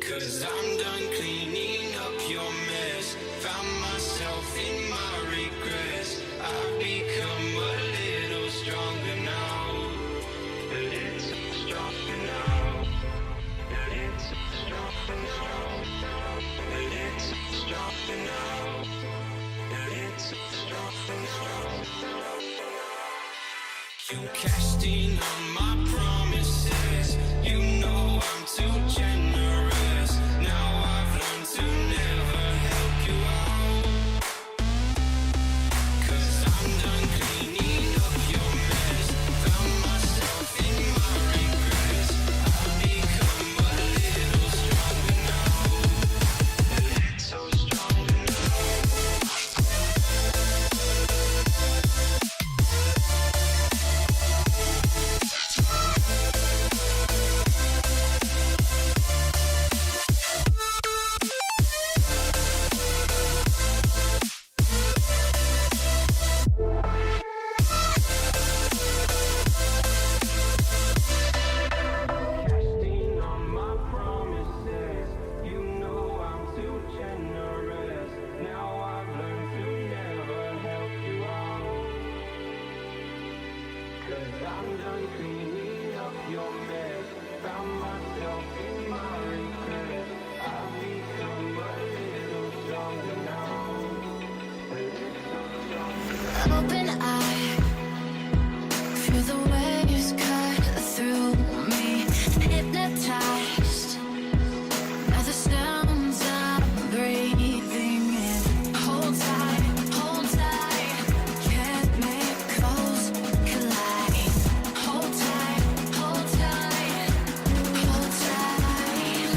'Cause I'm done cleaning up your mess. Found myself in my regrets. I've become a little stronger now. A little stronger now. A little stronger now. A little stronger now. A little stronger now. You cashed in on my promises. You know I'm too generous. Now I've learned to never help you out. 'Cause I'm done cleaning up your mess. Found myself in my regrets. I've become a little stronger now. A little stronger now. Casting on my promises. You know I'm too generous. Now I've learned to never help you out. 'Cause I'm done cleaning up your mess. Found myself in my regrets. I've become a little stronger now. A little stronger now. Open eye, feel the waves cut through me. Hypnotized by the sounds I'm breathing in. Hold tight, chemicals collide. Hold tight, hold tight, hold tight.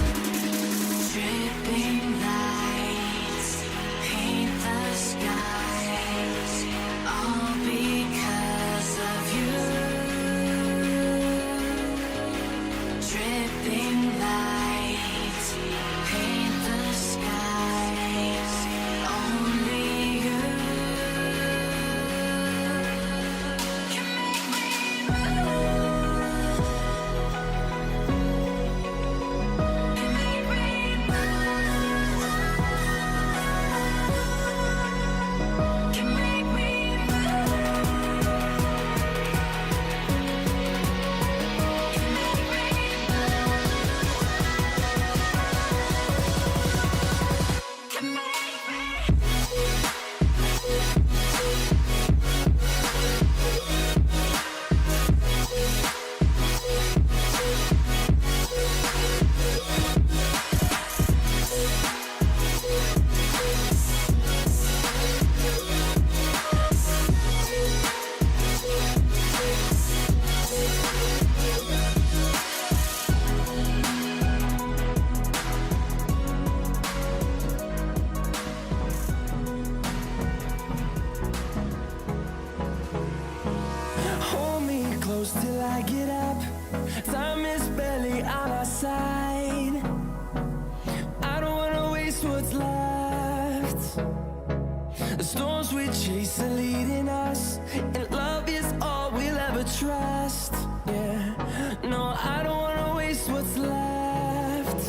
Dripping lights paint the skies, all because of you. Dripping lights paint the skies, only you can make me move. Can make me move. Can make me Hold me close till I get up. Time is barely on our side. I don't wanna waste what's left. The storms we chase are leading us, and love is all we'll ever trust. Yeah, no, I don't wanna waste what's left.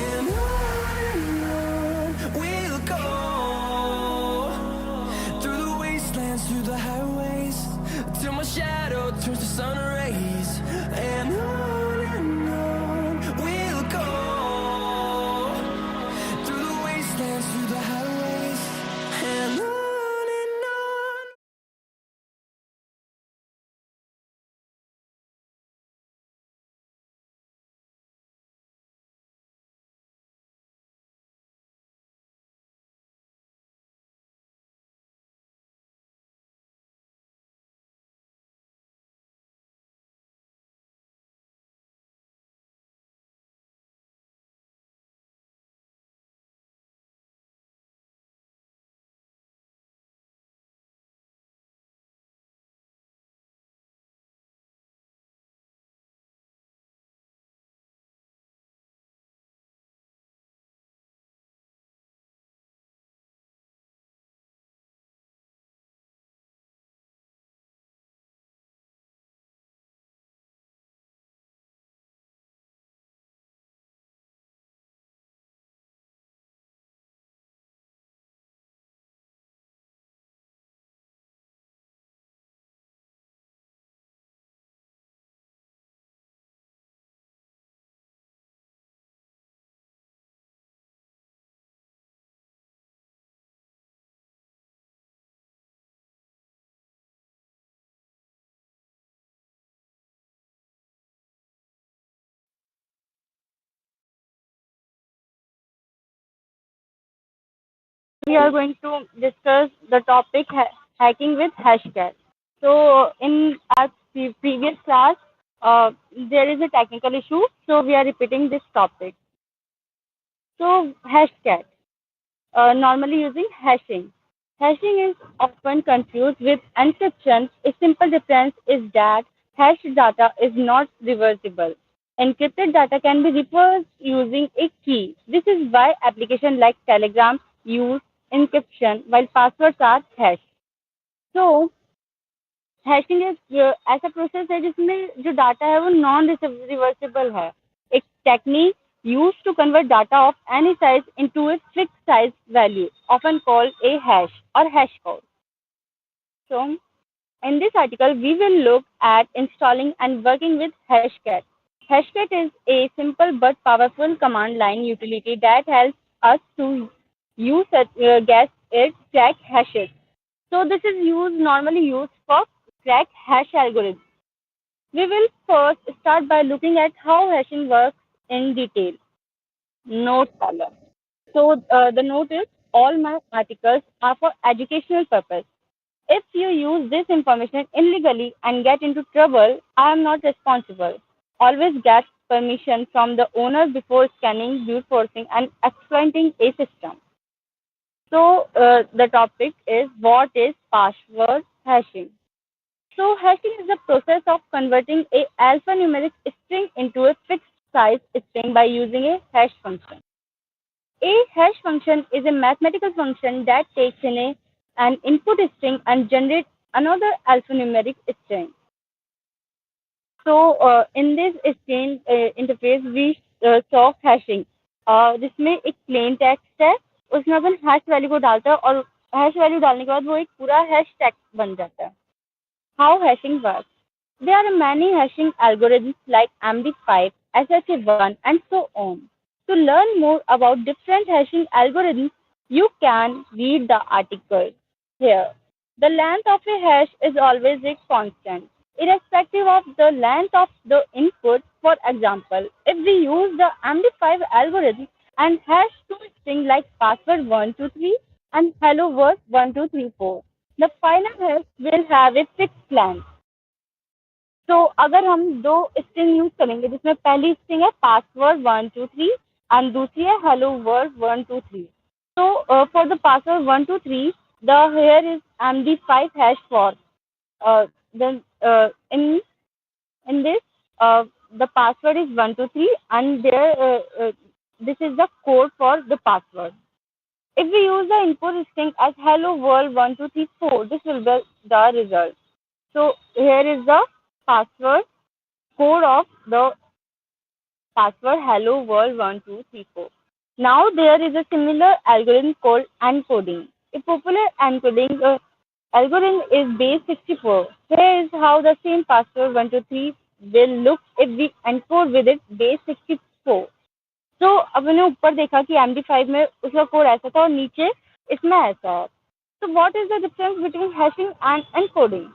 And on we'll go, through the wastelands, through the highways, till my shadow turns to sun rays. And on we'll go, through the wastelands, through the highways, and on. we are going to discuss the topic hacking with Hashcat. So, in our previous class, there is a technical issue, so we are repeating this topic. So, Hashcat, normally using hashing. Hashing is often confused with encryption. A simple difference is that hashed data is not reversible. Encrypted data can be reversed using a key. This is why applications like Telegram use encryption while passwords are hashed. So, hashing is ऐसा process है जिसमें जो data है वो non reversible है एक technique used to convert data of any size into a fixed size value, often called a hash or hash code. So, in this article, we will look at installing and working with Hashcat. Hashcat is a simple but powerful command line utility that helps us to use guess it crack hashes. So this is normally used for crack hash algorithms. We will first start by looking at how hashing works in detail. Note column. So the note is all my articles are for educational purpose. If you use this information illegally and get into trouble, I am not responsible. Always get permission from the owner before scanning, brute forcing, and exploiting a system. So the topic is what is password hashing. So hashing is the process of converting a alphanumeric string into a fixed size string by using a hash function. A hash function is a mathematical function that takes in an input string and generates another alphanumeric string. So in this string interface we saw hashing. जिसमें एक plain text है उसमें अपन hash value को डालते हैं और hash value डालने के बाद वो एक पूरा hash text बन जाता है. How hashing works. There are many hashing algorithms like MD5, SHA1, and so on. To learn more about different hashing algorithms, you can read the article here. The length of a hash is always a constant, irrespective of the length of the input. For example, if we use the MD5 algorithm and hash two strings like password 123 and hello world 1234, the final hash will have a fixed length. तो अगर हम दो string use करेंगे जिसमें पहली string है password 123 and दूसरी है hello world 123. So for the password 123, the here is MD5 hash for then in this the password is 123 and this is the code for the password. If we use the input string as hello world 1234, this will be the result. So here is the password code of the password hello world 1234. Now there is a similar algorithm called encoding. A popular encoding algorithm is base 64. Here is how the same password 123 will look if we encode with it base 64. तो अपने ऊपर देखा कि MD5 में उसका code ऐसा था और नीचे इसमें ऐसा है. So what is the difference between hashing and encoding?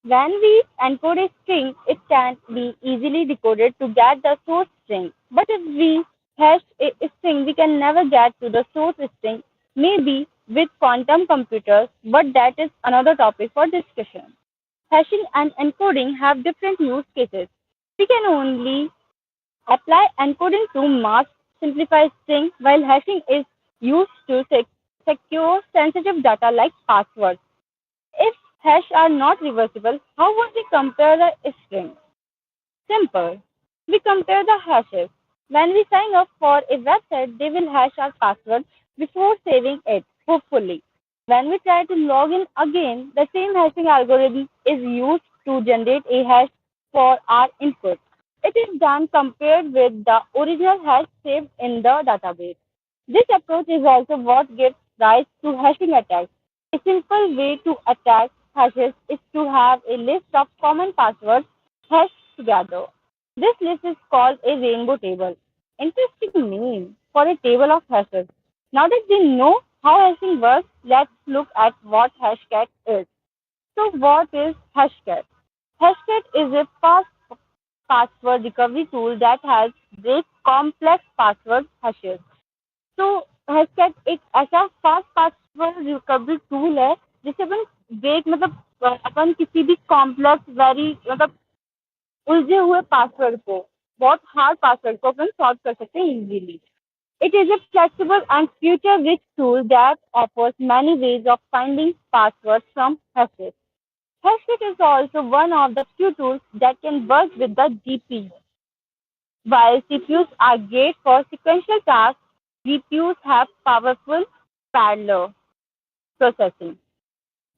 When we encode a string, it can be easily decoded to get the source string. But if we hash a string, we can never get to the source string, maybe with quantum computers, but that is another topic for discussion. Hashing and encoding have different use cases. We can only apply encoding to mask simplify string, while hashing is used to secure sensitive data like passwords. If hash are not reversible, how would we compare the string? Simple. We compare the hashes. When we sign up for a website, they will hash our password before saving it, hopefully. When we try to log in again, the same hashing algorithm is used to generate a hash for our input. It is then compared with the original hash saved in the database. This approach is also what gives rise to hashing attacks. A simple way to attack hashes is to have a list of common passwords hashed together. This list is called a rainbow table. Interesting name for a table of hashes. Now that we know how hashing works, let's look at what Hashcat is. So what is Hashcat? Hashcat is a fast password recovery tool that helps break complex password hashes. So hashtag एक ऐसा fast password recovery tool है जिससे अपन break मतलब अपन किसी भी complex very मतलब उलझे हुए पासवर्ड को बहुत हार्ड पासवर्ड को अपन सॉल्व कर सकते हैं easily. It is a flexible and future-rich tool that offers many ways of finding passwords from hashes. Hashkit is also one of the few tools that can work with the GPU. While CPUs are great for sequential tasks, GPUs have powerful parallel processing.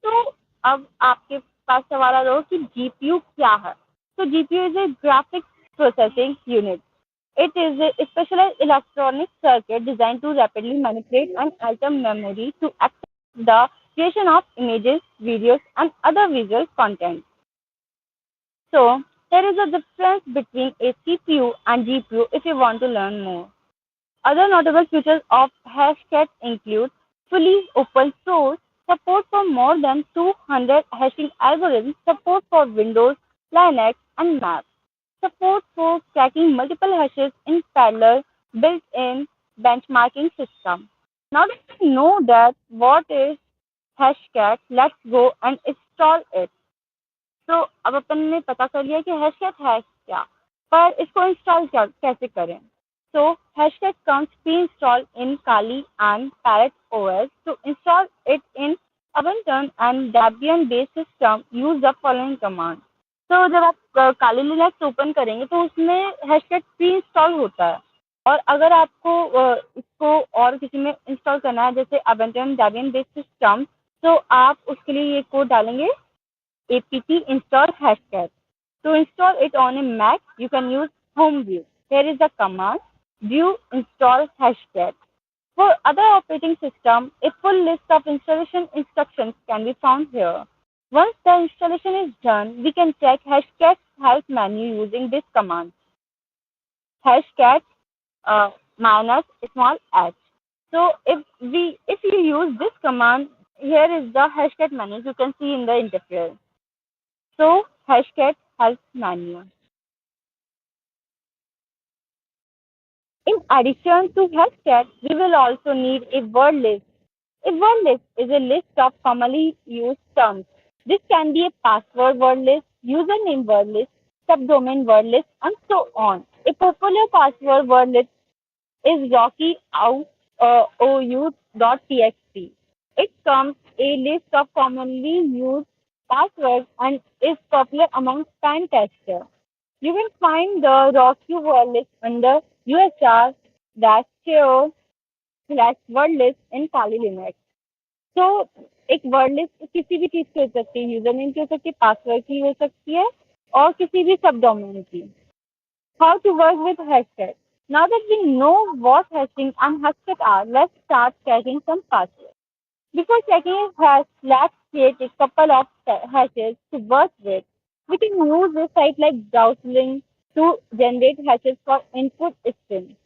तो अब आपके पास सवाल आ रहा हो कि GPU क्या है? So GPU is a graphics processing unit. It is a specialized electronic circuit designed to rapidly manipulate and alter memory to access the creation of images, videos, and other visual content. So, there is a difference between a CPU and GPU if you want to learn more. Other notable features of Hashcat include fully open source, support for more than 200 hashing algorithms, support for Windows, Linux, and Mac, support for cracking multiple hashes in parallel, built-in benchmarking system. Now that we know that what is Hashcat, let's go and install it. तो अब अपन ने पता कर लिया कि hashtag है क्या, पर इसको इंस्टॉल कैसे करें. So hashtag comes pre-installed in Kali and Parrot OS. To install it in Ubuntu and Debian based system, use the following command. तो जब आप काली लिनक्स ओपन करेंगे तो उसमें हैशटैग प्री इंस्टॉल होता है. और अगर आपको इसको और किसी में इंस्टॉल करना है जैसे Ubuntu Debian based सिस्टम, तो आप उसके लिए ये कोड डालेंगे apt install hashcat. To install it on a Mac, you can use home view. Here is the command view install hashcat. For other operating systems, a full list of installation instructions can be found here. Once the installation is done, we can check hashcat help menu using this command hashcat minus small h. So if you use this command, here is the hashcat menu you can see in the interface. So hashcat help menu. In addition to hashcat, we will also need a word list. A word list is a list of commonly used terms. This can be a password word list, username word list, subdomain word list, and so on. A popular password word list is rockyou.txt. It comes a list of commonly used passwords and is popular among pen testers. You can find the Rocky word list under usr-share/word list in Kali Linux. तो एक word list किसी भी चीज की हो सकती है, user name की हो सकती है, पासवर्ड की हो सकती है और किसी भी सब डोमेन की. How to work with hashtag. Now that we know what hashing and hashtag are, let's start checking some passwords. Before checking a hash, let's create a couple of hashes to work with. We can use a site like Browsing to generate hashes for input string.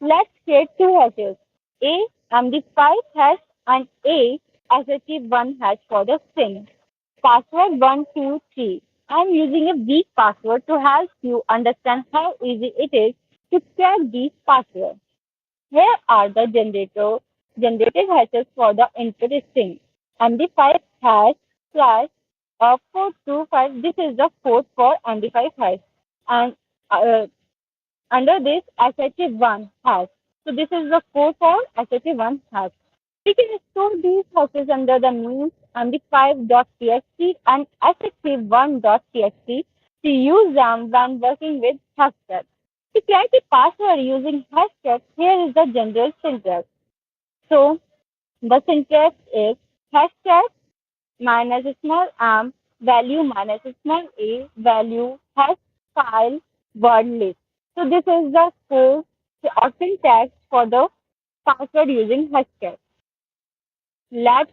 Let's create two hashes, A MD5 hash and A SHA1 hash for the string. Password 123. I'm using a weak password to help you understand how easy it is to crack these passwords. Here are the generated hashes for the input string. MD5 hash slash 425. This is the code for MD5 hash. And under this SHA1 hash. So this is the code for SHA1 hash. We can store these hashes under the names md5.txt and sha1.txt to use them when working with hashtag. To create a password using hashtag, here is the general syntax. So the syntax is hashtag minus small m value minus small a value hash file word list. So this is the code or syntax for the password using hashtag. Let's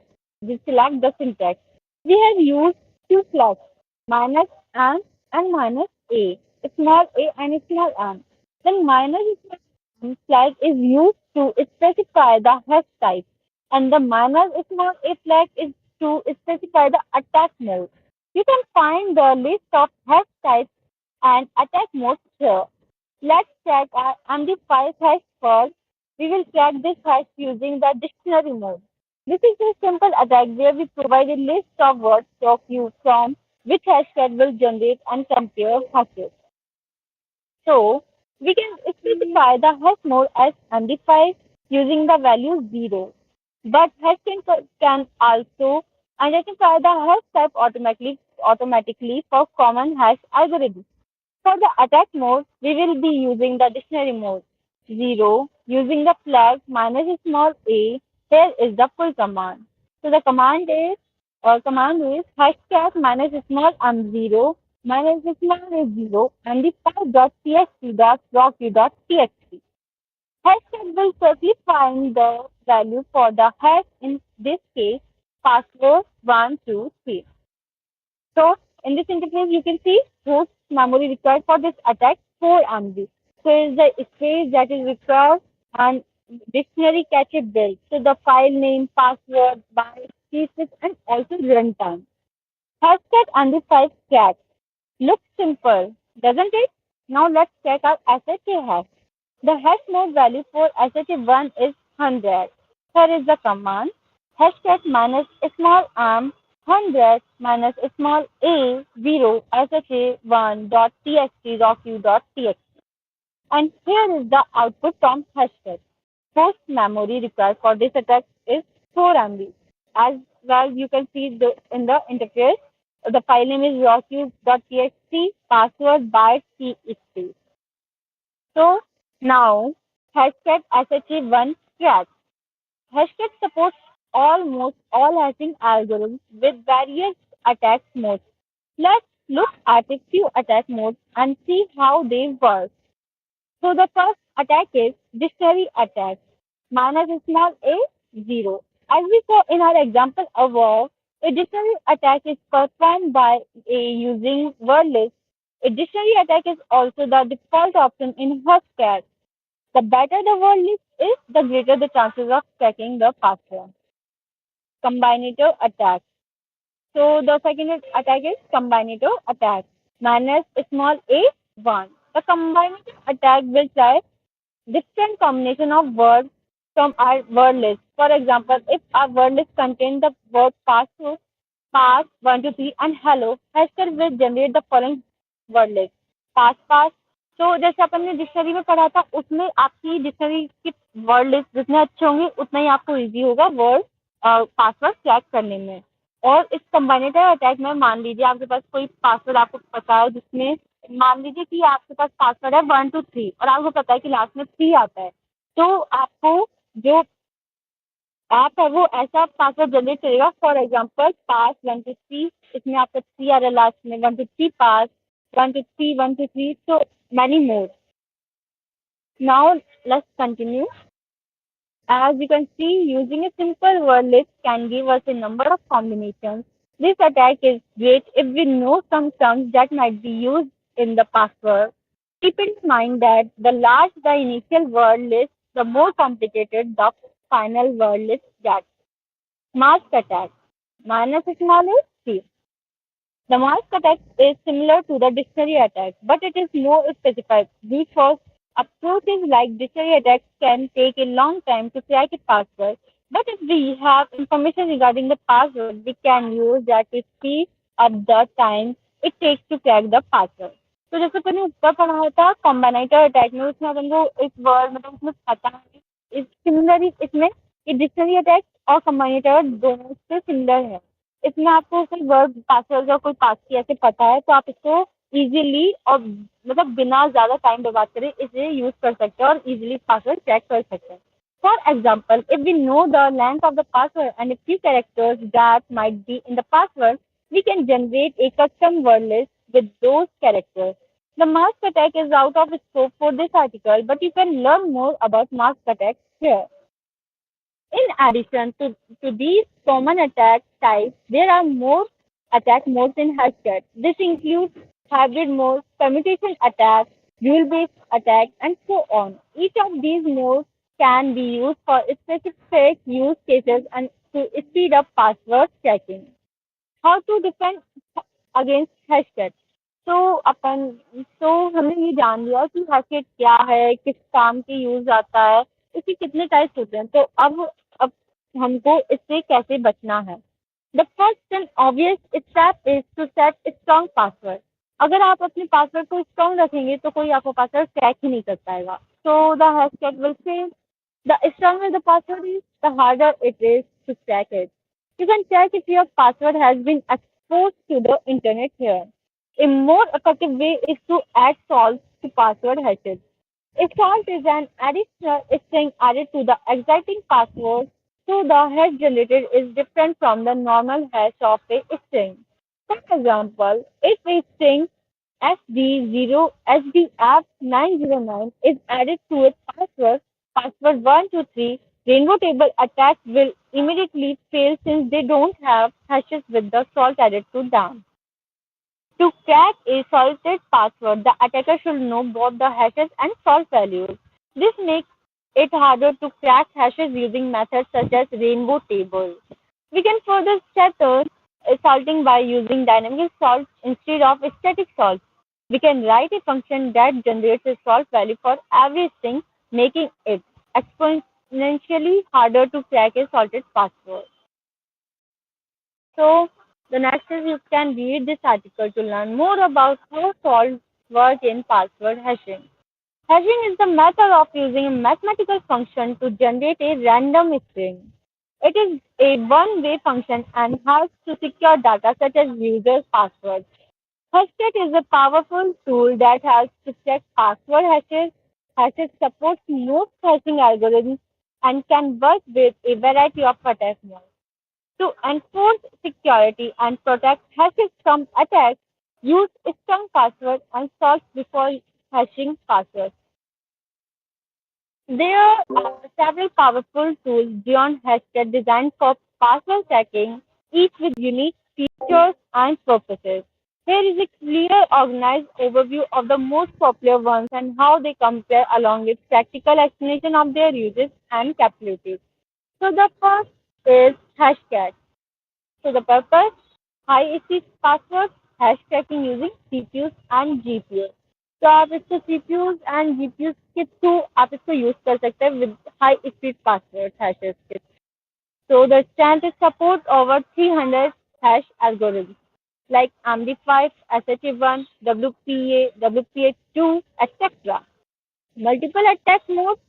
select the syntax. We have used two flags, minus m and minus a, small a and small m. Then minus small m flag is used to specify the hash type, and the minus small a flag is to specify the attack mode. You can find the list of hash types and attack modes here. Let's check our MD5 hash first. We will crack this hash using the dictionary mode. This is a simple attack where we provide a list of words to you from which hashtag will generate and compare hashes. So we can specify the hash mode as undefined using the value 0. But hash can also identify the hash type automatically for common hash algorithms. For the attack mode, we will be using the dictionary mode. 0 using the flag minus small a. Here is the full command. So the command is hashtag minus small m0 minus small a0 and the file.txt.rocky.txt. Hashtag will certainly find the value for the hash, in this case password 123. So in this interface, you can see host memory required for this attack 4 MB. So is the space that is required and dictionary cache built. So the file name, password, byte, pieces, and also runtime. Hashtag undefined crack. Looks simple, doesn't it? Now let's check our SHA hash. The hash mode value for SHA1 is 100. Here is the command hashtag minus small m 100 minus small a 0 SHA1 dot txt rocky dot txt. And here is the output from hashtag. Host memory required for this attack is 4 MB. As well, you can see in the interface, the file name is rocky.txt, password byte txt. So now hashtag SHA1 crack. Hashtag supports almost all hashing algorithms with various attack modes. Let's look at a few attack modes and see how they work. So the first attack is dictionary attack. Minus small a 0. As we saw in our example above, a dictionary attack is performed by a using word list. A dictionary attack is also the default option in Hashcat. The better the word list is, the greater the chances of cracking the password. Combinator attack. So the second attack is combinator attack. Minus small a 1. The combinator attack will try different combination of words from our word list. For example, if our word list contains the word pass, 1, 2, 3, and hello, hacker will generate the following word list. पास तो जैसे अपन ने dictionary में पढ़ा था उसमें आपकी dictionary की word list जितने अच्छे होंगे उतना ही आपको इजी होगा वर्ड पासवर्ड क्रैक करने में। और इस कम्बाइनेटर अटैक में मान लीजिए आपके पास कोई पासवर्ड आपको पता है जिसमें मान लीजिए कि आपके पास पासवर्ड है 1 2 3 और आपको पता है कि लास्ट में 3 आता है, तो आपको जो ऐप है वो ऐसा पासवर्ड जनरेट करेगा। फॉर एग्जाम्पल पास 1 2 3, इसमें आपका 3 आ रहा है लास्ट में, 1 2 3 पास, 1 2 3 1 2 3, so many more. Now let's continue. As you can see, using a simple word list can give us a number of combinations. This attack is great if we know some terms that might be used in the password. Keep in mind that the larger the initial word list, the more complicated the final word list gets. Mask attack. Minus small is 3. The mask attack is similar to the dictionary attack, but it is more specific because approaches like dictionary attacks can take a long time to crack a password. But if we have information regarding the password, we can use that to speed up the time it takes to crack the password. तो जैसे अपन ने ऊपर पढ़ा था combinator attack में, उसमें अपन को इस वर्ड मतलब उसमें पता है इस सिमिलर इसमें कि डिक्शनरी अटैक और कॉम्बिनेटर दोनों से सिमिलर है। इसमें आपको कोई वर्ड पासवर्ड या कोई पास की ऐसे पता है तो आप इसको इजीली और मतलब बिना ज़्यादा टाइम बर्बाद करे इसे यूज़ कर सकते हैं और इजीली पासवर्ड चेक कर सकते हैं। For example, if we know the length of the password and a few characters that might be in the password, we can generate a custom word list with those characters. The mask attack is out of scope for this article, but you can learn more about mask attacks here. In addition to these common attack types, there are more attack modes in Hashcat. This includes hybrid mode, permutation attack, rule-based attack, and so on. Each of these modes can be used for specific use cases and to speed up password checking. How to defend against Hashcat? तो हमने ये जान लिया कि hashtag क्या है, किस काम के यूज आता है, उसके कितने टाइप्स होते हैं। तो अब हमको इससे कैसे बचना है। The first and obvious step is to set strong password. अगर आप अपने पासवर्ड को स्ट्रॉन्ग रखेंगे तो कोई आपको पासवर्ड क्रैक ही नहीं कर पाएगा। So the hashtag will say the stronger the password is, the harder it is to crack it. You can check if your password has been exposed to the internet here. A more effective way is to add salts to password hashes. A salt is an additional string added to the existing password, so the hash generated is different from the normal hash of a string. For example, if a string SD0 SDF909 is added to its password 123, rainbow table attacks will immediately fail since they don't have hashes with the salt added to them. To crack a salted password, the attacker should know both the hashes and salt values. This makes it harder to crack hashes using methods such as rainbow table. We can further shatter salting by using dynamic salt instead of static salt. We can write a function that generates a salt value for every string, making it exponentially harder to crack a salted password. So the next is you can read this article to learn more about how salts work in password hashing. Hashing is the method of using a mathematical function to generate a random string. It is a one-way function and helps to secure data such as users' passwords. Hashcat is a powerful tool that helps to check password hashes. Hashes supports most hashing algorithms and can work with a variety of attack modes. To enforce security and protect hashes from attacks, use strong passwords and salt before hashing passwords. There are several powerful tools beyond Hashcat designed for password checking, each with unique features and purposes. Here is a clear, organized overview of the most popular ones and how they compare along with practical explanation of their uses and capabilities. So the first is Hashcat. So the purpose, high speed password, hash cracking using CPUs and GPUs. तो आप इसको CPUs and GPUs के through आप इसको use कर सकते हैं with high speed password hashes के। So the strength is support over 300 hash algorithms like MD5, SHA1, WPA, WPA2, etc. Multiple attack modes,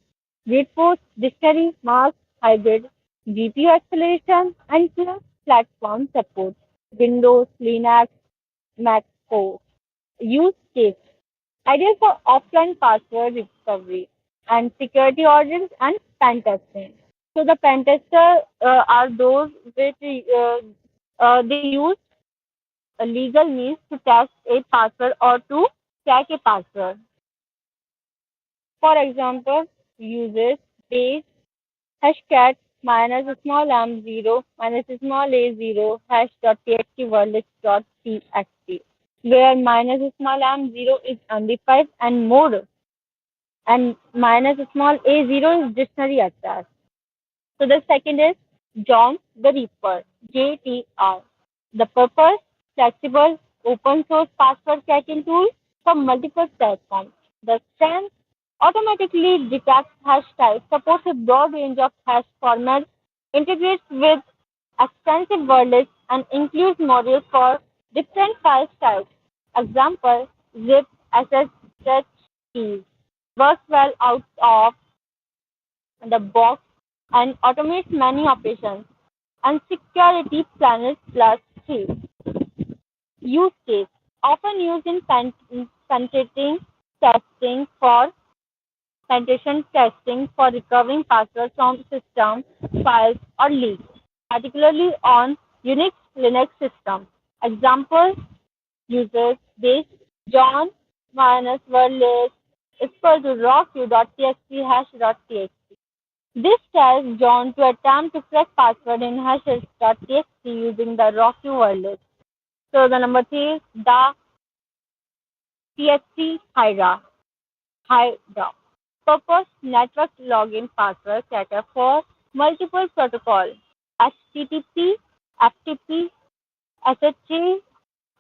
brute force, dictionary, mask, hybrid, GPU acceleration, and plus platform support. Windows, Linux, Mac OS. Use case. Ideal for offline password recovery and security audits and pen testing. So the pen tester are those which they use legal means to test a password or to crack a password. For example, uses base hashcat minus small m0 minus small a0 hash dot txt worldlist dot txt, where minus small m0 is MD5 and mode, and minus small a0 is dictionary attack. So the second is John the Reaper, JTR. The purpose, flexible open source password cracking tool for multiple platforms. The strength, automatically detects hash types, supports a broad range of hash formats, integrates with extensive word lists, and includes modules for different file types. Example, zip, SSH keys. Works well out of the box and automates many operations. And security planets plus 3. Use case often used in penetrating testing for penetration testing for recovering passwords from system files or leaks, particularly on Unix Linux systems. Example users base John minus word list equal to rocku.txt hash.txt. This tells John to attempt to crack password in hashes.txt using the Rocku word list. So the number three is the TXT Hydra. Purpose network login password setter for multiple protocols HTTP, FTP, SHA,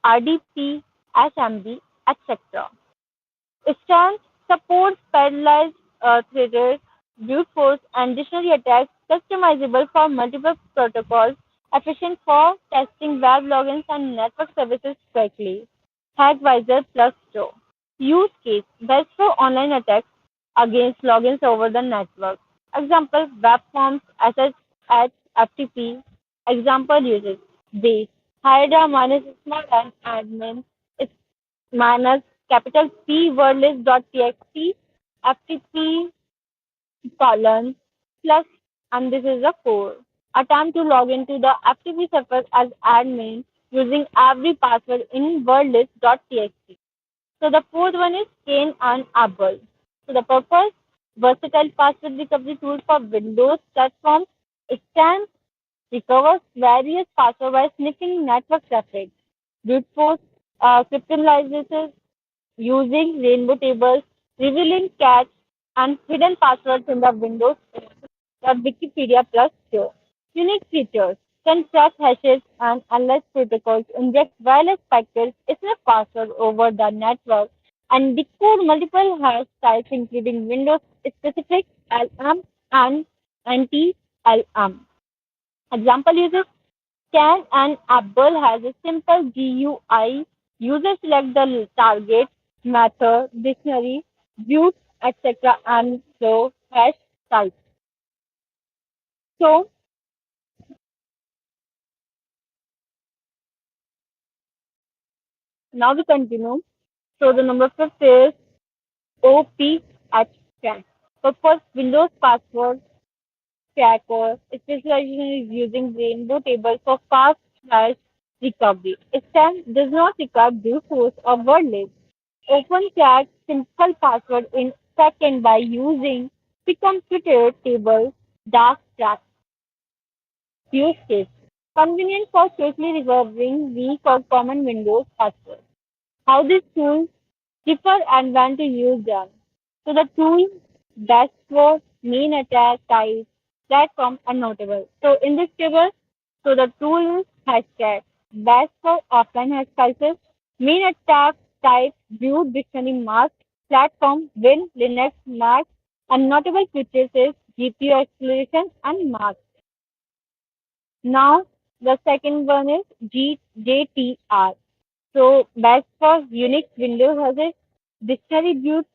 RDP, SMB, etc. Strength supports parallelized threaded brute force and dictionary attacks, customizable for multiple protocols, efficient for testing web logins and network services quickly. HackVisor plus Pro. Use case best for online attacks against logins over the network. Example web forms, SSH, FTP. Example uses base Hydra minus small n admin is minus capital P wordlist.txt FTP colon plus and this is the core. Attempt to log into the FTP server as admin using every password in wordlist.txt. So the fourth one is Cain and Abel. So the purpose, versatile password recovery tool for Windows platforms. It can recover various passwords by sniffing network traffic. Brute force cryptanalysis using rainbow tables, revealing cache and hidden passwords in the Windows the Wikipedia Plus show. Unique features can track hashes and unless protocols inject wireless packets is a password over the network and decode multiple hash types including Windows specific LM and anti-LM. Example uses Scan and Apple has a simple GUI. Users select the target, method, dictionary, views, etc. and so hash type. So now we continue. So the number fifth is OPH crack. So for Windows password cracker, specialization is using rainbow table for fast hash recovery. Stem does not require brute force or word list. Open crack simple password in second by using pre-computed table dark crack use case. Convenient for quickly recovering weak or common Windows passwords. How these tools differ and when to use them. So the tool dashboard, main attack type, platform and notable. So in this table, so the tool is hashtag, dash for offline hash prices, main attack type, view dictionary mask, platform, Win, Linux, Mac, and notable features is GPU acceleration and mask. Now the second one is JTR. So best for Unix Windows has a dictionary view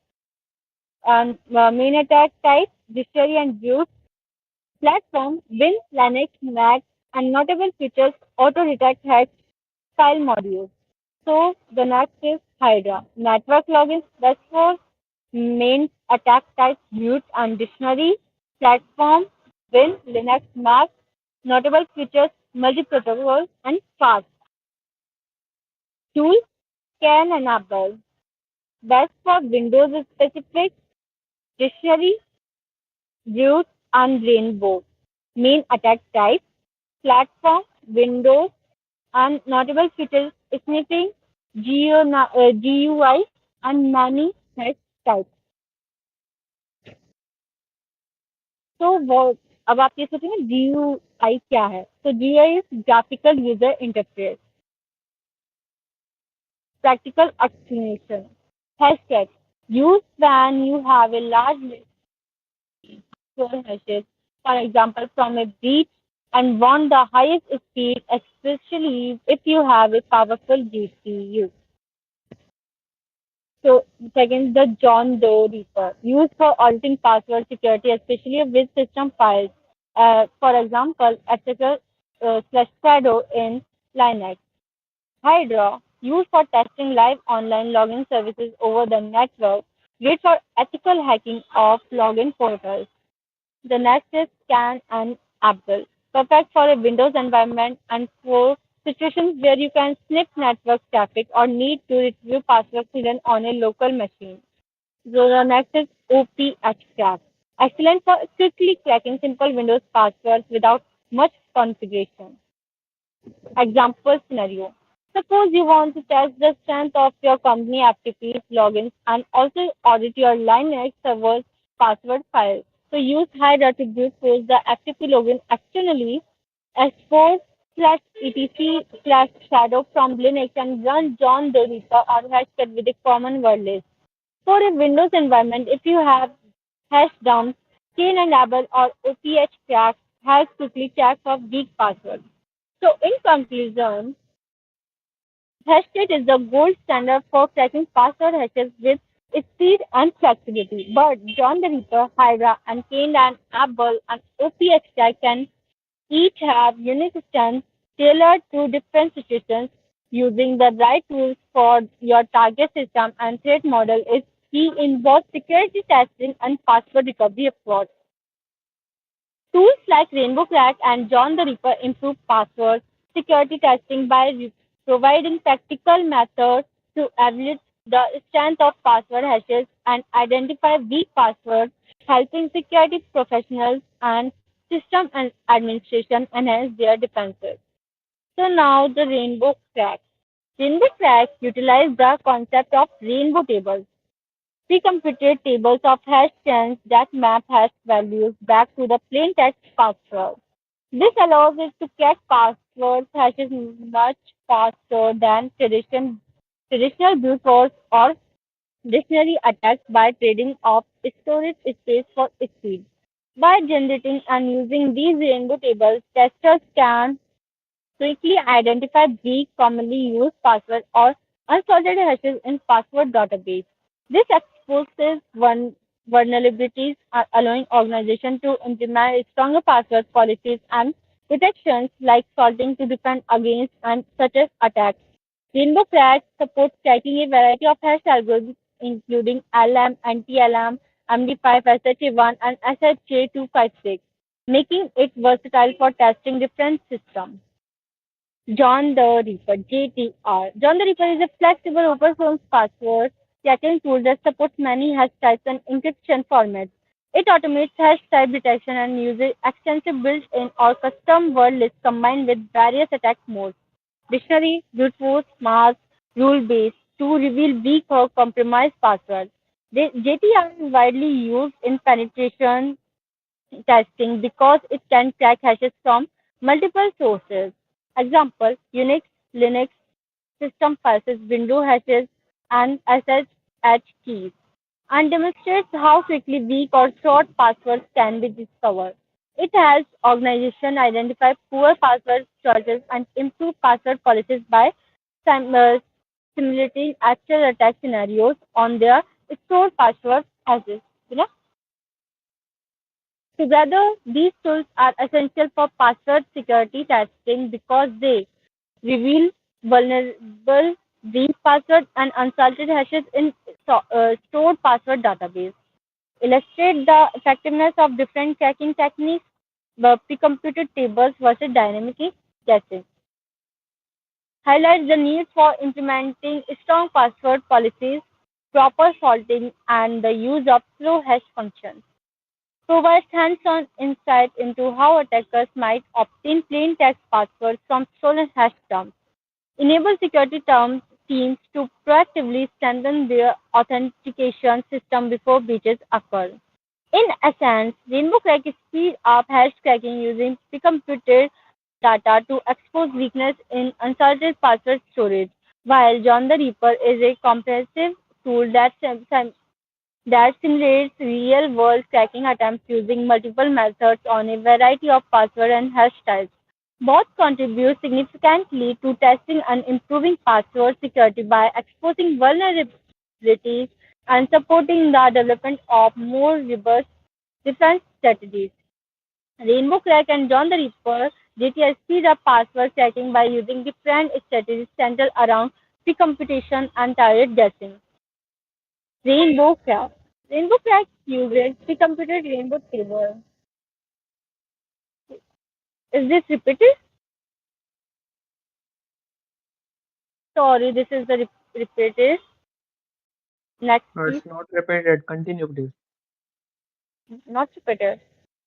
and main attack type, dictionary and views, platform, Win, Linux, Mac, and notable features auto detect hash file modules. So the next is Hydra. Network logins, best for main attack type, views and dictionary, platform, Win, Linux, Mac, notable features, multi-protocol, and fast. Tool, can enable. Best for Windows specific, dictionary, views, and rainbow. Main attack type, platform, Windows, and notable features sniffing, GUI, and many hash types. तो वो अब आप ये सोचेंगे GUI क्या है तो GUI is graphical user interface practical explanation hashtag used when you have a large list of hashes for example from a breach and want the highest speed especially if you have a powerful GPU. So second, the John Doe Reaper, used for auditing password security, especially with system files. For example, ethical slash shadow in Linux. Hydra, used for testing live online login services over the network. Great for ethical hacking of login portals. The next is Scan and Apple, perfect for a Windows environment and for situations where you can snip network traffic or need to retrieve passwords hidden on a local machine. So the next is OPHCrack, excellent for quickly cracking simple Windows passwords without much configuration. Example scenario. Suppose you want to test the strength of your company FTP logins and also audit your Linux server's password file. So use Hydra to brute force the FTP login externally, export slash etc slash shadow from Linux and run John the Reaper or hashcat with a common word list. For a Windows environment, if you have hash dumps, Cain and Abel or OPH crack helps quickly check for weak passwords. So in conclusion, Hashtag is the gold standard for cracking password hashes with speed and flexibility. But John the Ripper, Hydra, and Cain and Abel and OPXI can each have unique strengths tailored to different situations. Using the right tools for your target system and threat model is key in both security testing and password recovery efforts. Tools like Rainbow Crack and John the Ripper improve password security testing by providing practical methods to evaluate the strength of password hashes and identify weak passwords, helping security professionals and system administration enhance their defenses. So now the Rainbow Crack. Rainbow Crack utilize the concept of rainbow tables, pre-computed tables of hash chains that map hash values back to the plain text password. This allows it to crack password hashes much faster than traditional brute force or dictionary attacks by trading off storage space for speed. By generating and using these rainbow tables, testers can quickly identify weak, commonly used passwords or unsorted hashes in password database. This exposes vulnerabilities, allowing organizations to implement stronger password policies and protections like salting to defend against and such as attacks. Rainbow Crack supports cracking a variety of hash algorithms, including LM, anti-LM, MD5, SHA1, and SHA256, making it versatile for testing different systems. John the Reaper, JTR. John the Reaper is a flexible open source password checking tool that supports many hash types and encryption formats. It automates hash type detection and uses extensive built-in or custom word lists combined with various attack modes. Dictionary, brute force, mask, rule-based to reveal weak or compromised passwords. JTR is widely used in penetration testing because it can crack hashes from multiple sources. Example, Unix, Linux system passes window hashes and SSH keys and demonstrates how quickly weak or short passwords can be discovered. It helps organizations identify poor password choices and improve password policies by simulating actual attack scenarios on their stored password hashes. You know? Together, these tools are essential for password security testing because they reveal vulnerable, weak passwords and unsalted hashes in stored password database. Illustrate the effectiveness of different cracking techniques, the pre-computed tables versus dynamic guessing. Highlights the need for implementing strong password policies, proper salting, and the use of slow hash functions. Provides hands-on insight into how attackers might obtain plain text passwords from stolen hash terms, enable security teams to proactively strengthen their authentication system before breaches occur. In essence, Rainbow Crack speed up hash cracking using pre-computed data to expose weakness in unsorted password storage, while John the Reaper is a comprehensive tool that simulates real-world cracking attempts using multiple methods on a variety of password and hash types. Both contribute significantly to testing and improving password security by exposing vulnerabilities and supporting the development of more robust defense strategies. Rainbow Crack and John the Ripper JTI speed up password cracking by using different strategies centered around pre-computation and target guessing. Rainbow Crack. Rainbow Crack uses pre-computed rainbow table. Is this repeated? Sorry, this is the repeated. Next, please. It's not repeated. Continue, please. Not repeated.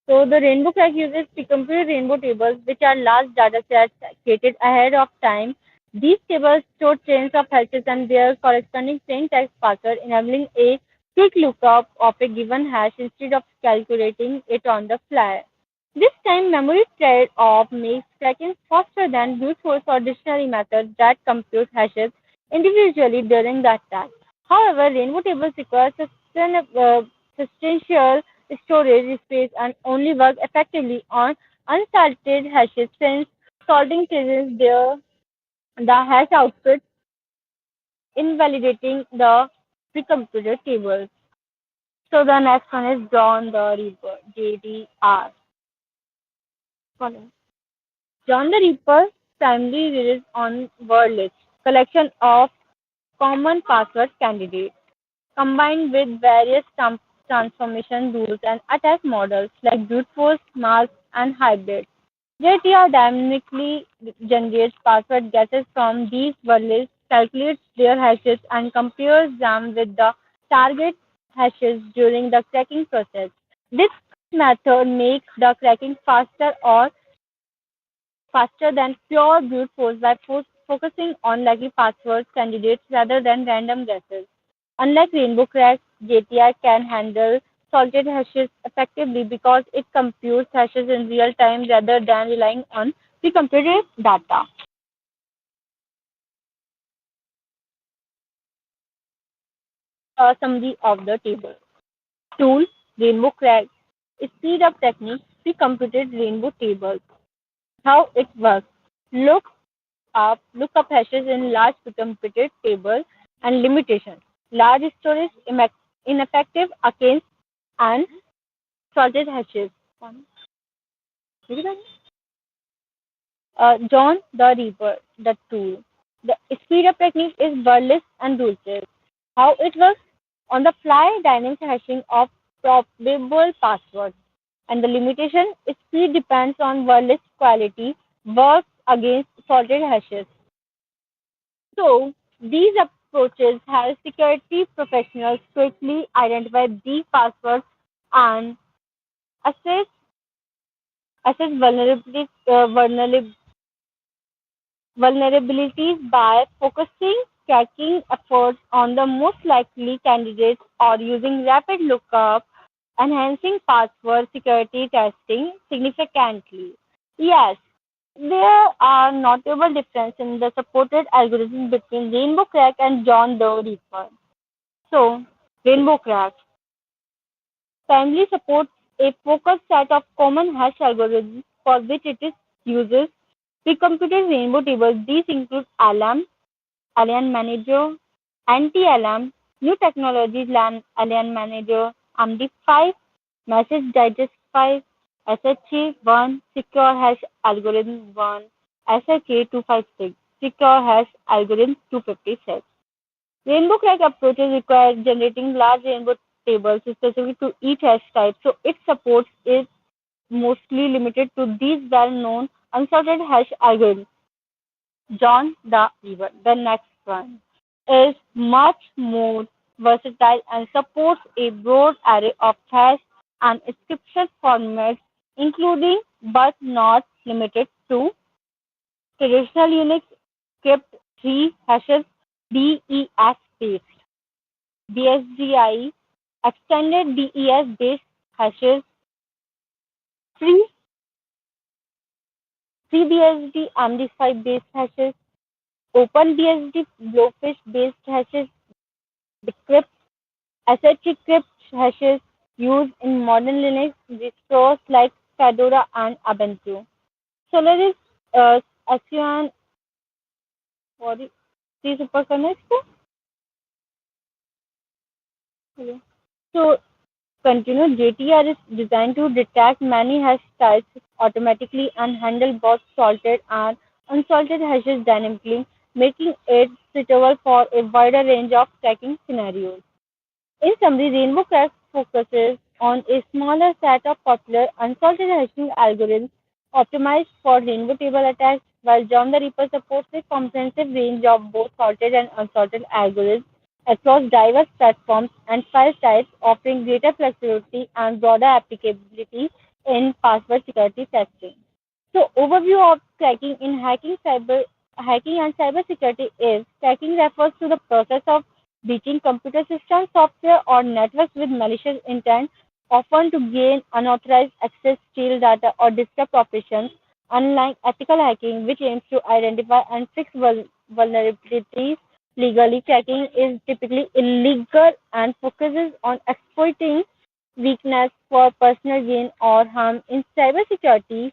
So the rainbow crack uses pre-computed rainbow tables, which are large data sets created ahead of time. These tables store chains of hashes and their corresponding plain text password, enabling a quick lookup of a given hash instead of calculating it on the fly. This time memory trade-off makes cracking faster than brute force or dictionary methods that compute hashes individually during the attack. However, rainbow tables require substantial storage space and only work effectively on unsalted hashes since salting changes the hash output, invalidating the pre-computed tables. So the next one is John the Reaper, JDR. John the Reaper primarily relies on word list, collection of common password candidates, combined with various transformation rules and attack models like brute force, mask, and hybrid. JTR dynamically generates password guesses from these word lists, calculates their hashes, and compares them with the target hashes during the cracking process. This method makes the cracking faster than pure brute force by focusing on likely password candidates rather than random guesses. Unlike Rainbow Crack, JTI can handle salted hashes effectively because it computes hashes in real time rather than relying on pre-computed data. A summary of the table. Tool Rainbow Crack speed up technique pre-computed rainbow tables. How it works. Look up hashes in large pre-computed table and limitations. Large storage ineffective against and salted hashes. John the Reaper, the tool. The speed up technique is wordless and ruleless. How it works? On the fly dynamic hashing of probable passwords. And the limitation speed depends on wordless quality, works against salted hashes. So these approaches help security professionals quickly identify these passwords and assess vulnerabilities by focusing tracking efforts on the most likely candidates or using rapid lookup, enhancing password security testing significantly. Yes, there are notable differences in the supported algorithms between Rainbow Crack and John Doe Reaper. So, Rainbow Crack primarily supports a focused set of common hash algorithms for which it is uses pre-computed rainbow tables. These include ALAM, Alien Manager, Anti-ALAM, New Technologies Alien Manager, MD5, Message Digest 5, SHA-1, Secure Hash Algorithm 1, SHA-256, Secure Hash Algorithm 256. Rainbow crack approaches require generating large rainbow tables specific to each hash type, so its support is mostly limited to these well-known unsorted hash algorithms. John the Weaver, the next one, is much more versatile and supports a broad array of hash and encryption formats, including but not limited to traditional Unix script 3 hashes, DES based, BSGI, extended DES based hashes, free FreeBSD MD5 based hashes, OpenBSD Blowfish based hashes, decrypt, SH crypt hashes used in modern Linux distros like Fedora and Ubuntu. Solaris SUN, sorry, please ऊपर करना इसको. Okay. So continue. JTR is designed to detect many hash types automatically and handle both salted and unsalted hashes dynamically, making it suitable for a wider range of cracking scenarios. In summary, Rainbow Crack focuses on a smaller set of popular unsalted hashing algorithms optimized for rainbow table attacks, while John the Reaper supports a comprehensive range of both salted and unsalted algorithms across diverse platforms and file types, offering greater flexibility and broader applicability in password security testing. So, overview of cracking in hacking and cybersecurity is cracking refers to the process of breaching computer systems, software, or networks with malicious intent, often to gain unauthorized access, steal data, or disrupt operations. Unlike ethical hacking, which aims to identify and fix vulnerabilities legally, cracking is typically illegal and focuses on exploiting weakness for personal gain or harm. In cybersecurity,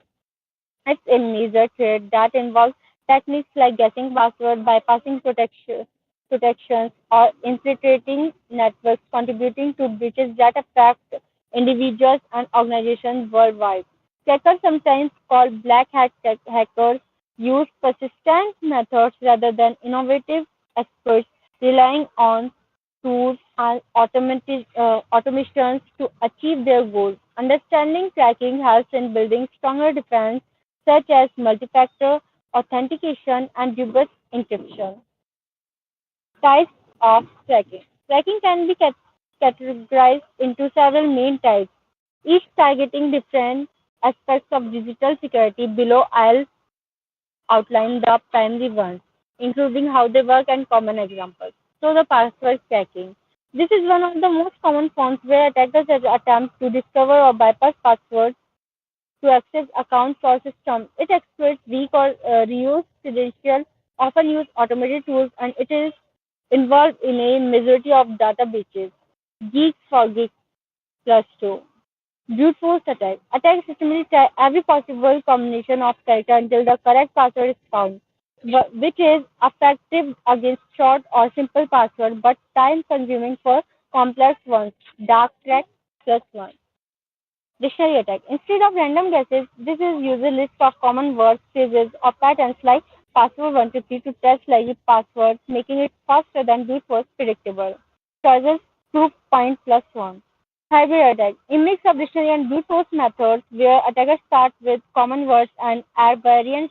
it's a major threat that involves techniques like guessing password, bypassing protections, or infiltrating networks, contributing to breaches that affect individuals and organizations worldwide. Hackers, sometimes called black hat hackers, use persistent methods rather than innovative experts, relying on tools and automations to achieve their goals. Understanding tracking helps in building stronger defense, such as multi-factor authentication and robust encryption. Types of tracking. Tracking can be categorized into several main types, each targeting different aspects of digital security. Below, I'll outline the primary ones, including how they work and common examples. So, the password cracking. This is one of the most common forms where attackers attempt to discover or bypass passwords to access accounts or systems. It exploits weak or reused credentials, often use automated tools, and it is involved in a majority of data breaches. Geeks for Geeks plus 2. Brute force attack. Attack systematically try every possible combination of character until the correct password is found, which is effective against short or simple password but time consuming for complex ones. Dark track plus 1. Dictionary attack. Instead of random guesses, this is use a list of common words, phrases, or patterns like password 123 to test like passwords, making it faster than brute force predictable. Choices proof point plus 1. Hybrid attack. A mix of dictionary and brute force methods where attackers start with common words and add variations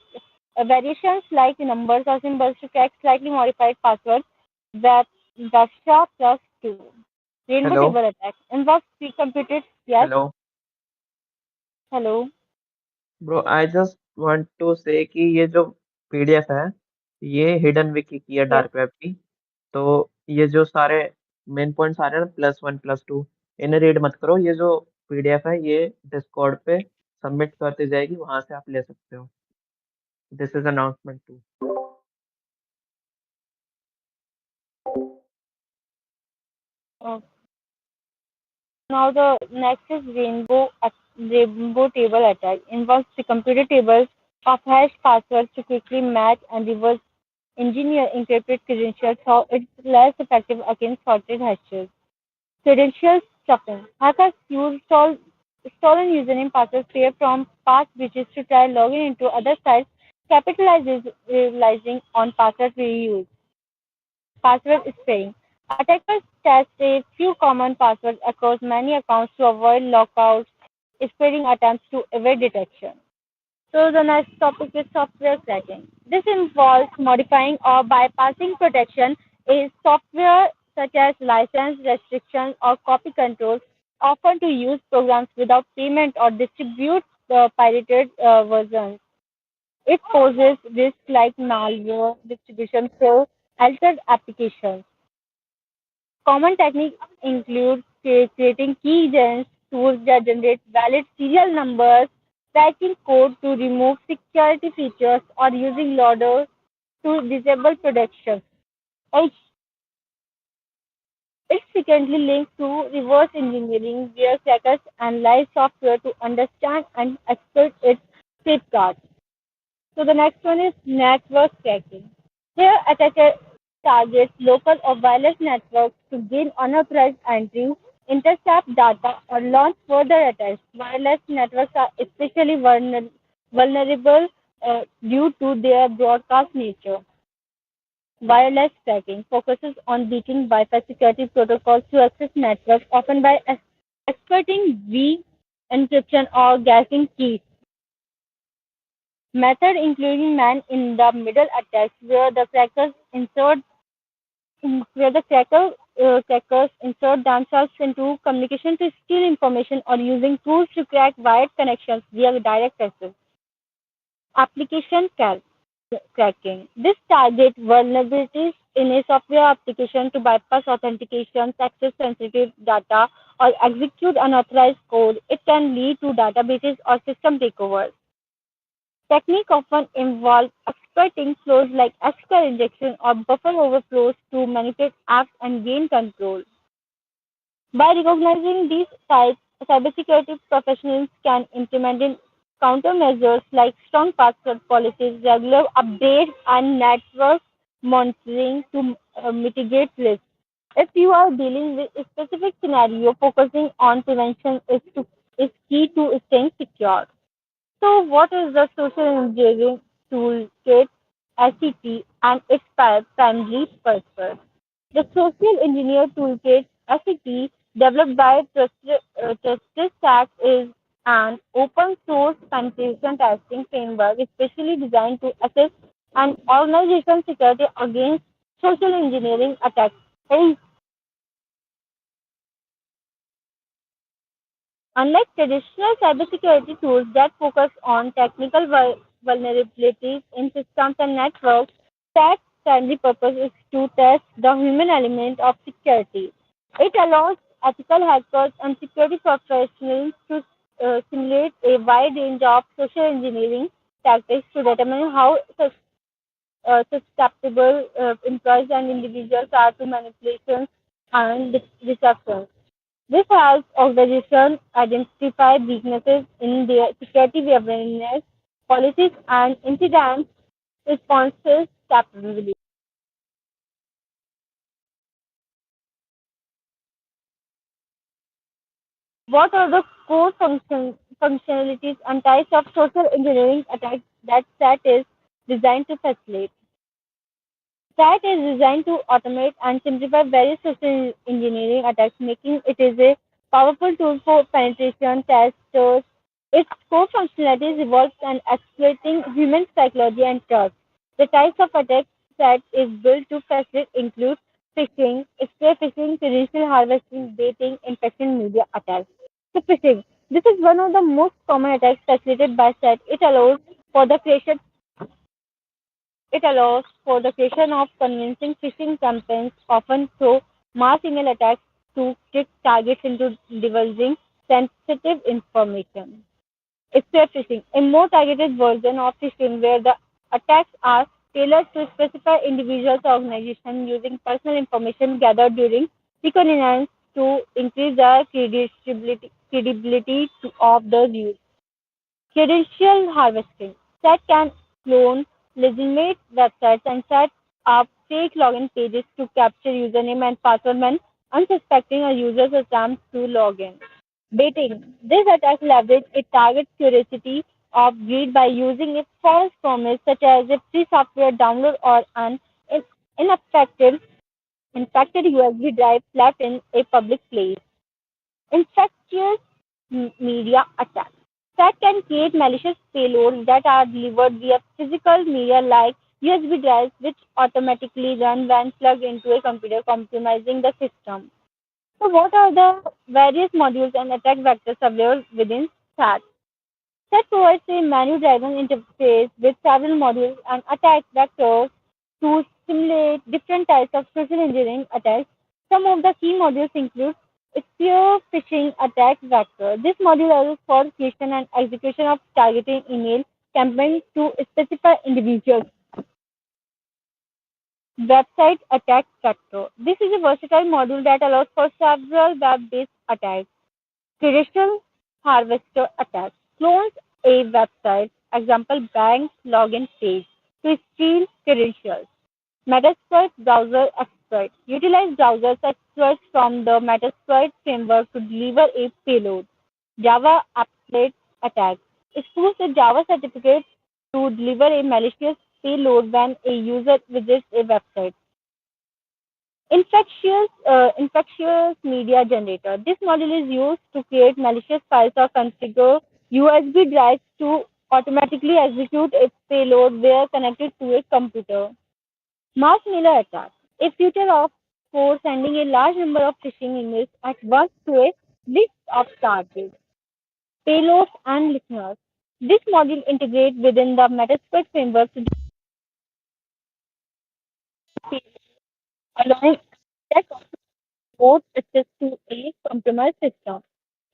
like numbers or symbols to crack slightly modified passwords. That Dasha plus 2. Rainbow Hello, table attack. Involves pre-computed, yes, hello, hello. bro. I just want to say कि ये जो PDF है, ये hidden Vicky की है Yes. Dark web की। तो ये जो सारे मेन पॉइंट्स आ रहे हैं ना, +1 +2, इन्हें रीड मत करो। ये जो पीडीएफ है, ये डिस्कॉर्ड पे सबमिट करती जाएगी, वहां से आप ले सकते हो। This is announcement two. Uh, Now the next is rainbow table attack. Involves the computer tables of hash passwords to quickly match and reverse engineer encrypted credentials, so it's less effective against sorted hashes. Credential stuffing. Hackers use stolen username passwords pair from past breaches to try logging into other sites, capitalizing on password reuse. Password sparing. Attackers test a few common passwords across many accounts to avoid lockouts, sparing attempts to evade detection. So the next topic is software cracking. This involves modifying or bypassing protection in software such as license restrictions or copy controls, often to use programs without payment or distribute the pirated versions. It poses risks like malware distribution through altered applications. Common techniques include creating keygens, tools that generate valid serial numbers, cracking code to remove security features, or using loaders to disable protection. It's it's frequently linked to reverse engineering, where crackers analyze software to understand and exploit its safeguards. So the next one is network cracking. Here, attacker targets local or wireless networks to gain unauthorized entry, intercept data, or launch further attacks. Wireless networks are especially vulnerable due to their broadcast nature. Wireless tracking focuses on beating Wi-Fi security protocols to access networks, often by exploiting weak encryption or guessing keys. Method including man-in-the-middle attacks, where the crackers insert themselves into communication to steal information, or using tools to crack wired connections via direct access. Application cracking. This target vulnerabilities in a software application to bypass authentication, access sensitive data, or execute unauthorized code. It can lead to databases or system takeovers. Technique often involve exploiting flows like SQL injection or buffer overflows to manipulate apps and gain control. By recognizing these types, cybersecurity professionals can implement countermeasures like strong password policies, regular updates, and network monitoring to mitigate risk. If you are dealing with a specific scenario, focusing on prevention is key to staying secure. So, what is the social engineering toolkit (SET) and its primary purpose? The Social Engineer Toolkit (SET), developed by Trusted Stack, is an open source penetration testing framework especially designed to assess an organization's security against social engineering attacks. Hey, unlike traditional cybersecurity tools that focus on technical vulnerabilities in systems and networks, SAT's primary purpose is to test the human element of security. It allows ethical hackers and security professionals to simulate a wide range of social engineering tactics to determine how susceptible employees and individuals are to manipulations and deception. This helps organizations identify weaknesses in their security awareness, policies, and incident responses capabilities. What are the core functionalities and types of social engineering attacks that SAT is designed to facilitate? SAT is designed to automate and simplify various social engineering attacks, making it is a powerful tool for penetration testers. Its core functionality revolves on exploiting human psychology and trust. The types of attacks SAT is built to facilitate include phishing, spear phishing, credential harvesting, baiting, infection media attacks. So phishing. This is one of the most common attacks facilitated by SAT. For the creation it allows for the creation of convincing phishing campaigns, often through mass email attacks to trick targets into divulging sensitive information. Spear phishing, a more targeted version of phishing where the attacks are tailored to specify individuals or organizations using personal information gathered during reconnaissance to increase the credibility of the use. Credential harvesting. That can clone legitimate websites and set up fake login pages to capture username and password when unsuspecting a user's attempt to log in. Baiting. This attack leverage a target's curiosity of greed by using a false promise such as a free software download or an in- ineffective infected USB drive left in a public place. Infectious media attacks that can create malicious payloads that are delivered via physical media like USB drives, which automatically run when plugged into a computer, compromising the system. So, what are the various modules and attack vectors available within SAT? SAT provides a menu-driven interface with several modules and attack vectors to simulate different types of social engineering attacks. Some of the key modules include Spear Phishing Attack Vector. This module allows for creation and execution of targeting email campaigns to specify individuals. Website Attack Vector. This is a versatile module that allows for several web-based attacks. Credential harvester attack clones a website, example bank login page, to steal credentials. Metasploit browser exploit utilize browser exploits from the Metasploit framework to deliver a payload. Java applet attack spoofs a Java certificate to deliver a malicious payload when a user visits a website. Infectious media generator. This module is used to create malicious files or configure USB drives to automatically execute a payload where connected to a computer. Mass mailer attack. A feature of for sending a large number of phishing emails at once to a list of targets, payloads, and listeners. This module integrates within the Metasploit framework to allowing attack remote access to a compromised system.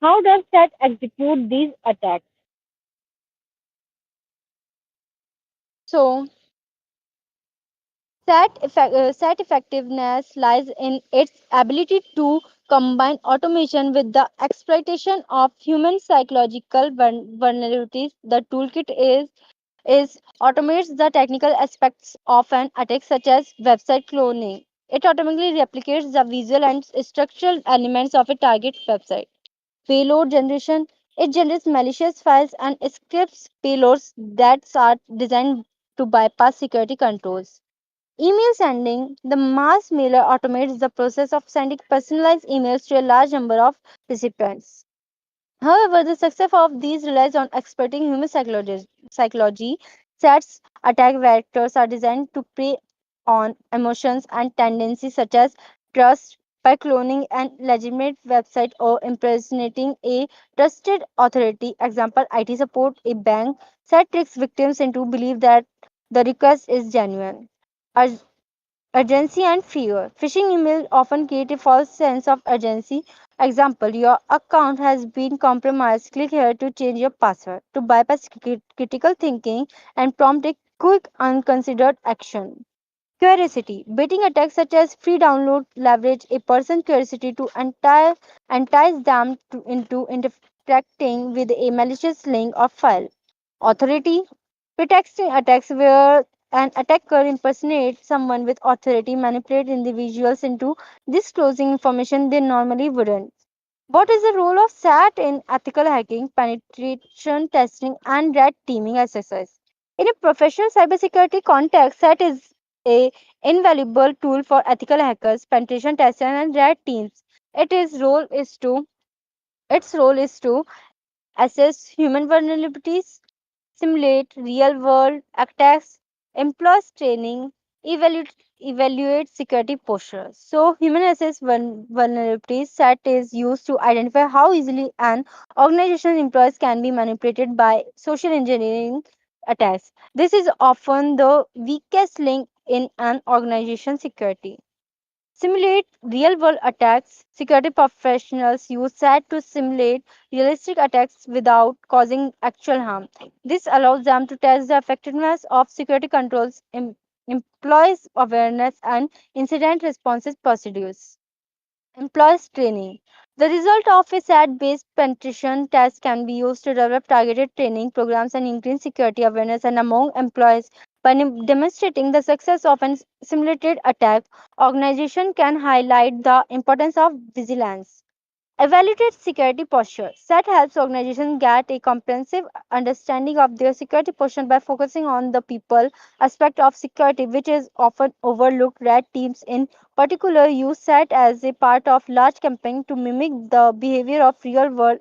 How does that execute these attacks? So, SAT effectiveness lies in its ability to combine automation with the exploitation of human psychological vulnerabilities. The toolkit is automates the technical aspects of an attack such as website cloning. It automatically replicates the visual and structural elements of a target website. Payload generation. It generates malicious files and scripts payloads that are designed to bypass security controls. Email sending. The mass mailer automates the process of sending personalized emails to a large number of recipients. However, the success of these relies on exploiting human psychology. Sets attack vectors are designed to prey on emotions and tendencies such as trust by cloning an legitimate website or impersonating a trusted authority. Example: IT support, a bank. Set tricks victims into believe that the request is genuine. Urgency and fear. Phishing emails often create a false sense of urgency. Example: your account has been compromised. Click here to change your password. To bypass critical thinking and prompt a quick, unconsidered action. Curiosity. Baiting attacks such as free download leverage a person's curiosity to entice them into interacting with a malicious link or file. Authority. Pretexting attacks where an attacker impersonates someone with authority, manipulate individuals into disclosing information they normally wouldn't. What is the role of SAT in ethical hacking, penetration testing, and red teaming exercise? In a professional cybersecurity context, SAT is a invaluable tool for ethical hackers, penetration testers, and red teams. Its role is to assess human vulnerabilities, simulate real world attacks, employs training, evaluate security posture. So, human assess vulnerabilities set is used to identify how easily an organization's employees can be manipulated by social engineering attacks. This is often the weakest link in an organization's security. Simulate real world attacks. Security professionals use SAT to simulate realistic attacks without causing actual harm. This allows them to test the effectiveness of security controls, employees awareness, and incident responses procedures. Employees training. The result of a SAT based penetration test can be used to develop targeted training programs and increase security awareness and among employees. By demonstrating the success of a simulated attack, organization can highlight the importance of vigilance. Evaluate security posture. SET helps organizations get a comprehensive understanding of their security posture by focusing on the people aspect of security, which is often overlooked. Red teams, in particular, use SET as a part of large campaign to mimic the behavior of real-world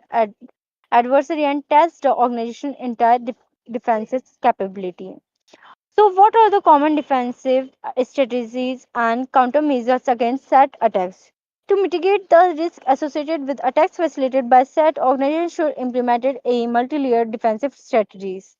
adversary and test the organization's entire defenses capability. So, what are the common defensive strategies and countermeasures against SAT attacks? To mitigate the risk associated with attacks facilitated by SAT, organizations should implement a multi-layered defensive strategies.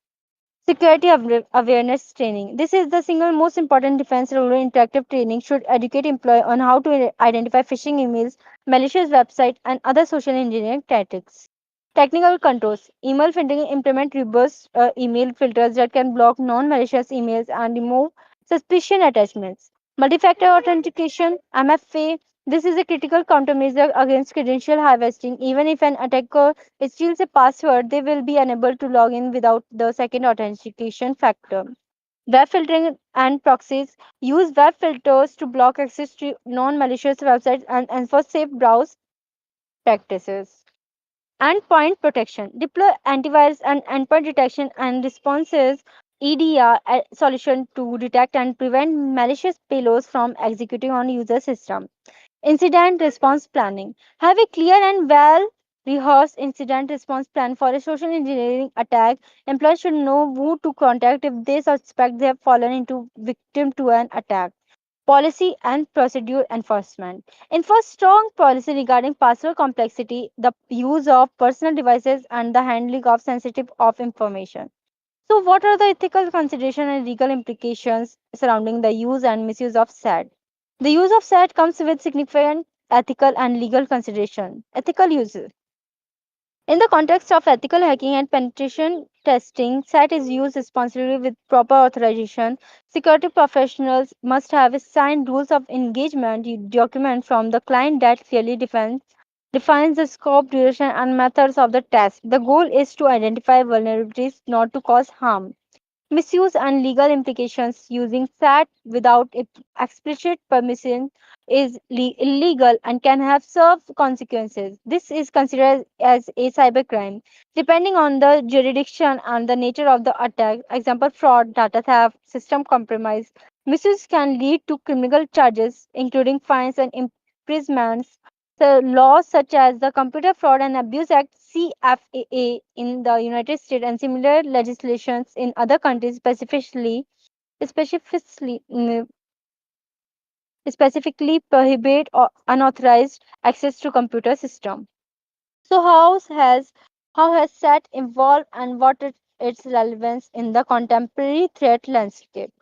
Security awareness training. This is the single most important defense role. Interactive training should educate employees on how to identify phishing emails, malicious websites, and other social engineering tactics. Technical controls. Email filtering implement robust email filters that can block non-malicious emails and remove suspicious attachments. Multi-factor authentication (MFA). This is a critical countermeasure against credential harvesting. Even if an attacker steals a password, they will be unable to log in without the second authentication factor. Web filtering and proxies use web filters to block access to non-malicious websites and enforce safe browse practices. Endpoint protection. Deploy antivirus and endpoint detection and responses EDR solution to detect and prevent malicious payloads from executing on user system. Incident response planning. Have a clear and well rehearsed incident response plan for a social engineering attack. Employees should know who to contact if they suspect they have fallen into victim to an attack. Policy and procedure enforcement. Enforce strong policy regarding password complexity, the use of personal devices, and the handling of sensitive of information. So, what are the ethical considerations and legal implications surrounding the use and misuse of SAT? The use of SAT comes with significant ethical and legal consideration. Ethical use. In the context of ethical hacking and penetration testing, SAT is used responsibly with proper authorization. Security professionals must have signed rules of engagement document from the client that clearly defines the scope, duration, and methods of the test. The goal is to identify vulnerabilities, not to cause harm. Misuse and legal implications. Using SAT without explicit permission is illegal and can have severe consequences. This is considered as a cybercrime. Depending on the jurisdiction and the nature of the attack, example fraud, data theft, system compromise, misuse can lead to criminal charges, including fines and imprisonments. The laws such as the Computer Fraud and Abuse Act CFAA in the United States and similar legislations in other countries specifically, specifically prohibit unauthorized access to computer system. So how has SAT evolved and what is its relevance in the contemporary threat landscape?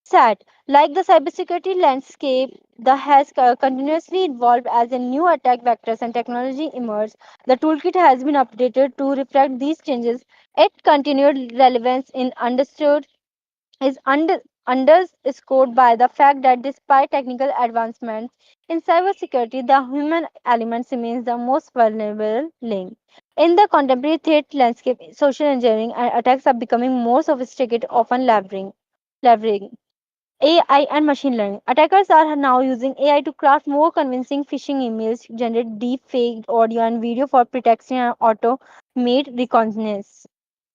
SAT, like the cybersecurity landscape, the has continuously evolved as a new attack vectors and technology emerge. The toolkit has been updated to reflect these changes. Its continued relevance in understood is underscored by the fact that despite technical advancements in cybersecurity, the human element remains the most vulnerable link. In the contemporary threat landscape, social engineering and attacks are becoming more sophisticated, often leveraging AI and machine learning. Attackers are now using AI to craft more convincing phishing emails, generate deep fake audio and video for protection and automate reconnaissance.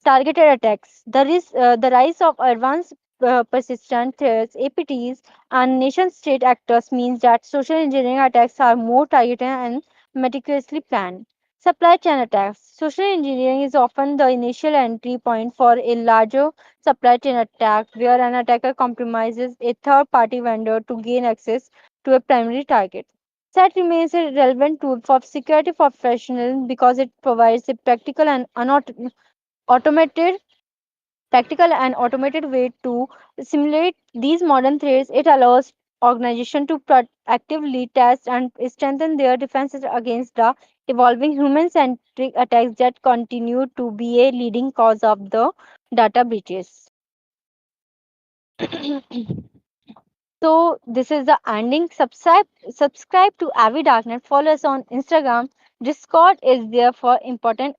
Targeted attacks. The rise of advanced persistent threats, APTs, and nation state actors means that social engineering attacks are more targeted and meticulously planned. Supply chain attacks. Social engineering is often the initial entry point for a larger supply chain attack where an attacker compromises a third party vendor to gain access to a primary target. SAT remains a relevant tool for security professionals because it provides a automated practical and automated way to simulate these modern threats. It allows organizations to actively test and strengthen their defenses against the evolving human-centric attacks that continue to be a leading cause of the data breaches. So this is the ending. Subscribe to AIVI Darknet. Follow us on Instagram. Discord is there for important